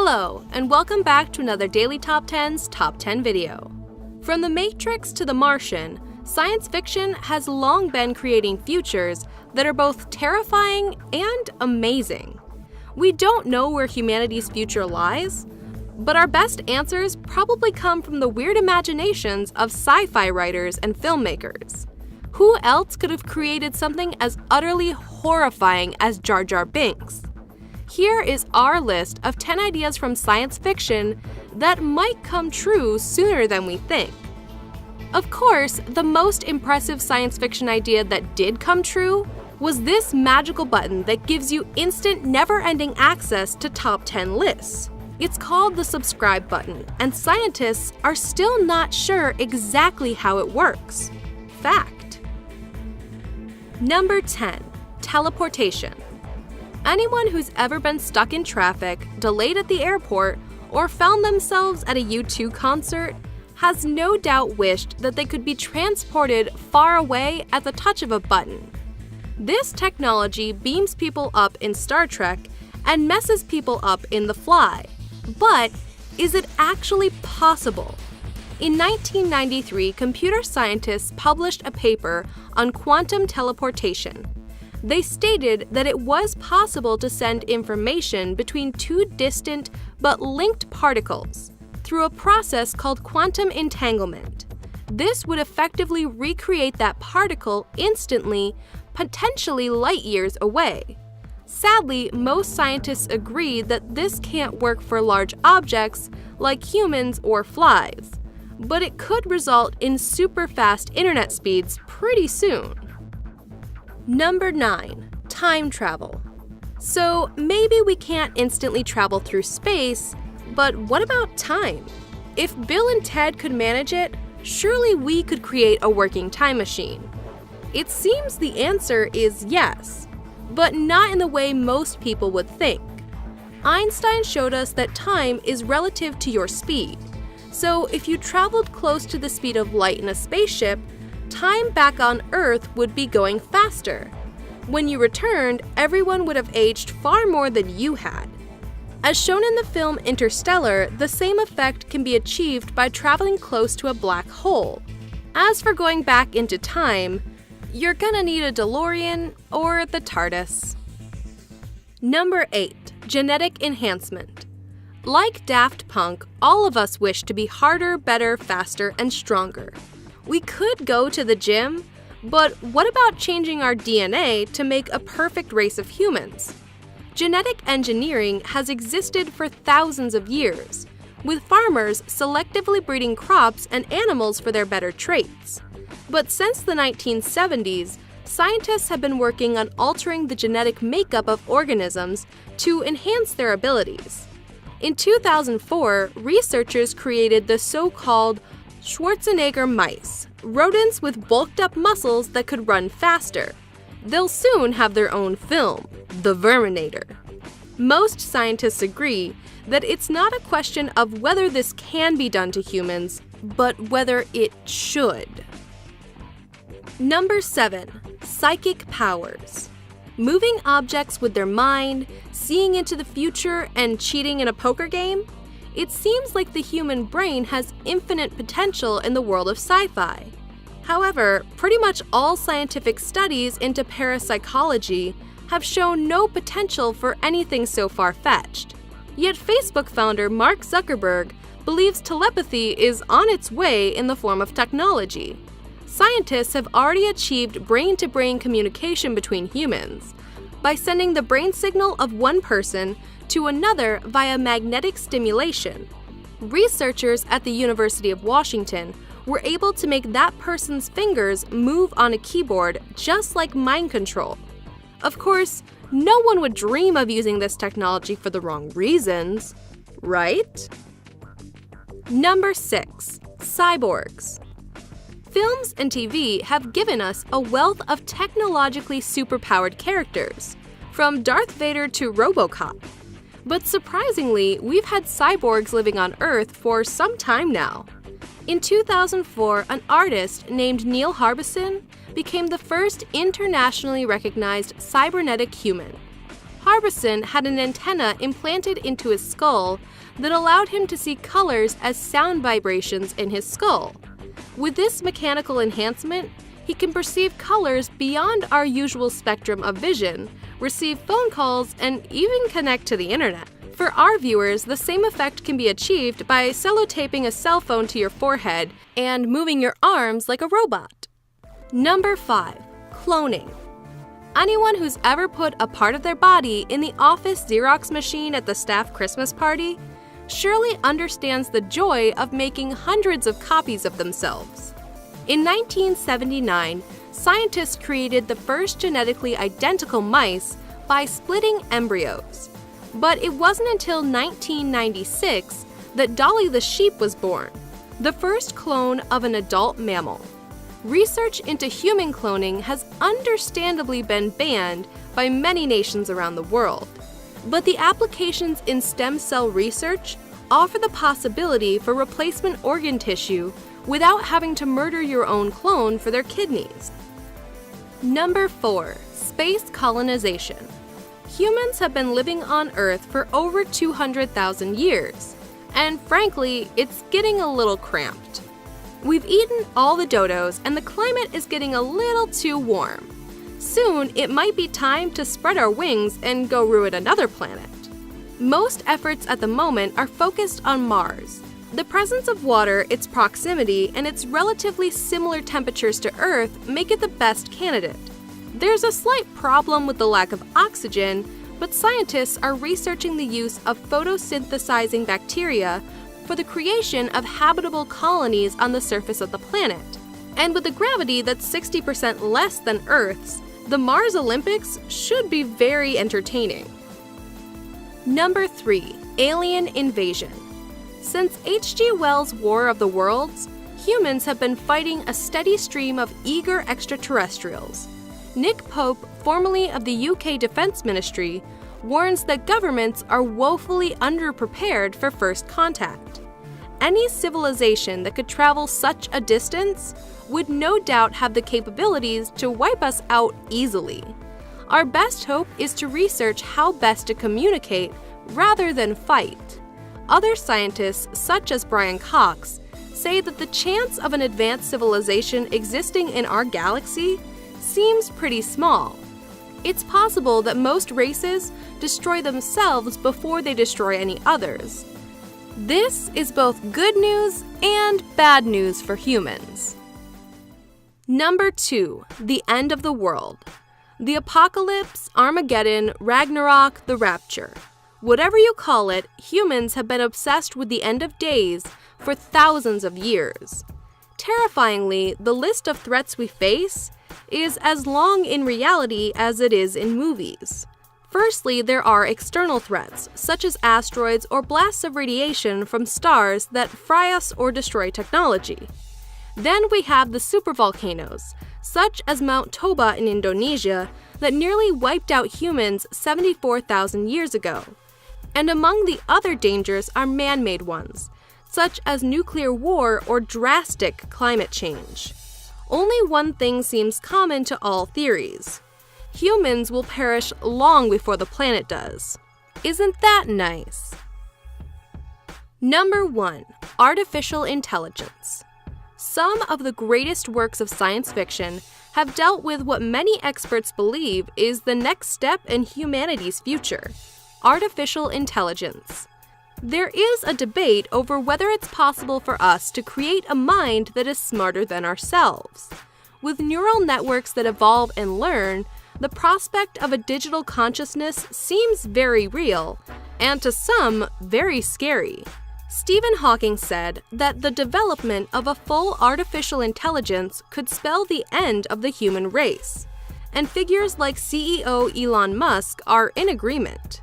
Hello, and welcome back to another Daily Top 10's Top 10 video. From The Matrix to The Martian, science fiction has long been creating futures that are both terrifying and amazing. We don't know where humanity's future lies, but our best answers probably come from the weird imaginations of sci-fi writers and filmmakers. Who else could have created something as utterly horrifying as Jar Jar Binks? Here is our list of 10 ideas from science fiction that might come true sooner than we think. Of course, the most impressive science fiction idea that did come true was this magical button that gives you instant, never-ending access to top 10 lists. It's called the subscribe button, and scientists are still not sure exactly how it works. Fact. Number 10. Teleportation. Anyone who's ever been stuck in traffic, delayed at the airport, or found themselves at a U2 concert has no doubt wished that they could be transported far away at the touch of a button. This technology beams people up in Star Trek and messes people up in The Fly. But is it actually possible? In 1993, computer scientists published a paper on quantum teleportation. They stated that it was possible to send information between two distant but linked particles through a process called quantum entanglement. This would effectively recreate that particle instantly, potentially light years away. Sadly, most scientists agree that this can't work for large objects like humans or flies, but it could result in super fast internet speeds pretty soon. Number 9. Time travel. So maybe we can't instantly travel through space, but what about time? If Bill and Ted could manage it, surely we could create a working time machine. It seems the answer is yes, but not in the way most people would think. Einstein showed us that time is relative to your speed. So if you traveled close to the speed of light in a spaceship, time back on Earth would be going faster. When you returned, everyone would have aged far more than you had. As shown in the film Interstellar, the same effect can be achieved by traveling close to a black hole. As for going back into time, you're gonna need a DeLorean or the TARDIS. Number 8. Genetic enhancement. Like Daft Punk, all of us wish to be harder, better, faster, and stronger. We could go to the gym, but what about changing our DNA to make a perfect race of humans? Genetic engineering has existed for thousands of years, with farmers selectively breeding crops and animals for their better traits. But since the 1970s, scientists have been working on altering the genetic makeup of organisms to enhance their abilities. In 2004, researchers created the so-called Schwarzenegger mice, rodents with bulked-up muscles that could run faster. They'll soon have their own film, The Verminator. Most scientists agree that it's not a question of whether this can be done to humans, but whether it should. Number 7. Psychic powers. Moving objects with their mind, seeing into the future, and cheating in a poker game? It seems like the human brain has infinite potential in the world of sci-fi. However, pretty much all scientific studies into parapsychology have shown no potential for anything so far-fetched. Yet Facebook founder Mark Zuckerberg believes telepathy is on its way in the form of technology. Scientists have already achieved brain-to-brain communication between humans by sending the brain signal of one person to another via magnetic stimulation. Researchers at the University of Washington were able to make that person's fingers move on a keyboard just like mind control. Of course, no one would dream of using this technology for the wrong reasons, right? Number 6. Cyborgs. Films and TV have given us a wealth of technologically superpowered characters, from Darth Vader to RoboCop. But surprisingly, we've had cyborgs living on Earth for some time now. In 2004, an artist named Neil Harbisson became the first internationally recognized cybernetic human. Harbison had an antenna implanted into his skull that allowed him to see colors as sound vibrations in his skull. With this mechanical enhancement, he can perceive colors beyond our usual spectrum of vision, receive phone calls, and even connect to the internet. For our viewers, the same effect can be achieved by sellotaping a cell phone to your forehead and moving your arms like a robot. Number 5. Cloning. Anyone who's ever put a part of their body in the office Xerox machine at the staff Christmas party surely understands the joy of making hundreds of copies of themselves. In 1979, scientists created the first genetically identical mice by splitting embryos. But it wasn't until 1996 that Dolly the sheep was born, the first clone of an adult mammal. Research into human cloning has understandably been banned by many nations around the world. But the applications in stem cell research offer the possibility for replacement organ tissue without having to murder your own clone for their kidneys. Number 4. Space colonization. Humans have been living on Earth for over 200,000 years, and frankly, it's getting a little cramped. We've eaten all the dodos, and the climate is getting a little too warm. Soon, it might be time to spread our wings and go ruin another planet. Most efforts at the moment are focused on Mars. The presence of water, its proximity, and its relatively similar temperatures to Earth make it the best candidate. There's a slight problem with the lack of oxygen, but scientists are researching the use of photosynthesizing bacteria for the creation of habitable colonies on the surface of the planet. And with a gravity that's 60% less than Earth's, the Mars Olympics should be very entertaining. Number 3. Alien invasion. Since H.G. Wells' War of the Worlds, humans have been fighting a steady stream of eager extraterrestrials. Nick Pope, formerly of the UK Defence Ministry, warns that governments are woefully underprepared for first contact. Any civilization that could travel such a distance would no doubt have the capabilities to wipe us out easily. Our best hope is to research how best to communicate rather than fight. Other scientists, such as Brian Cox, say that the chance of an advanced civilization existing in our galaxy seems pretty small. It's possible that most races destroy themselves before they destroy any others. This is both good news and bad news for humans. Number 2. The end of the world. The apocalypse, Armageddon, Ragnarok, the rapture. Whatever you call it, humans have been obsessed with the end of days for thousands of years. Terrifyingly, the list of threats we face is as long in reality as it is in movies. Firstly, there are external threats, such as asteroids or blasts of radiation from stars that fry us or destroy technology. Then we have the supervolcanoes, such as Mount Toba in Indonesia, that nearly wiped out humans 74,000 years ago. And among the other dangers are man-made ones, such as nuclear war or drastic climate change. Only one thing seems common to all theories. Humans will perish long before the planet does. Isn't that nice? Number 1. Artificial intelligence. Some of the greatest works of science fiction have dealt with what many experts believe is the next step in humanity's future: artificial intelligence. There is a debate over whether it's possible for us to create a mind that is smarter than ourselves. With neural networks that evolve and learn, the prospect of a digital consciousness seems very real, and to some, very scary. Stephen Hawking said that the development of a full artificial intelligence could spell the end of the human race, and figures like CEO Elon Musk are in agreement.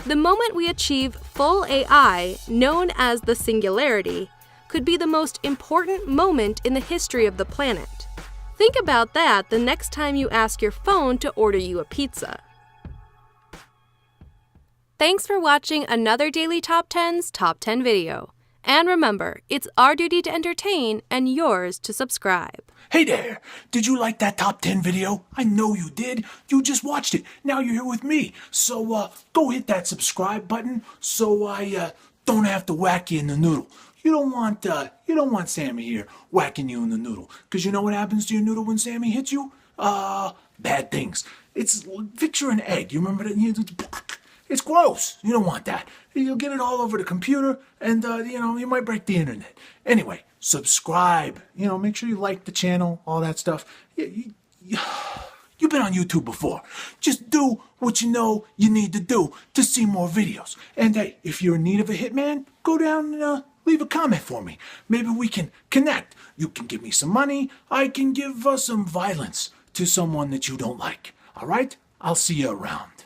The moment we achieve full AI, known as the singularity, could be the most important moment in the history of the planet. Think about that the next time you ask your phone to order you a pizza. Thanks for watching another Daily Top 10's Top 10 video. And remember, it's our duty to entertain and yours to subscribe. Hey there, did you like that top 10 video? I know you did. You just watched it. Now you're here with me. So go hit that subscribe button so I don't have to whack you in the noodle. You don't want Sammy here whacking you in the noodle. Because you know what happens to your noodle when Sammy hits you? Bad things. It's picture an egg. You remember that? It's gross. You don't want that. You'll get it all over the computer, and you might break the internet. Anyway, subscribe. Make sure you like the channel, all that stuff. You've been on YouTube before. Just do what you know you need to do to see more videos. And hey, if you're in need of a hitman, go down and leave a comment for me. Maybe we can connect. You can give me some money. I can give some violence to someone that you don't like. All right? I'll see you around.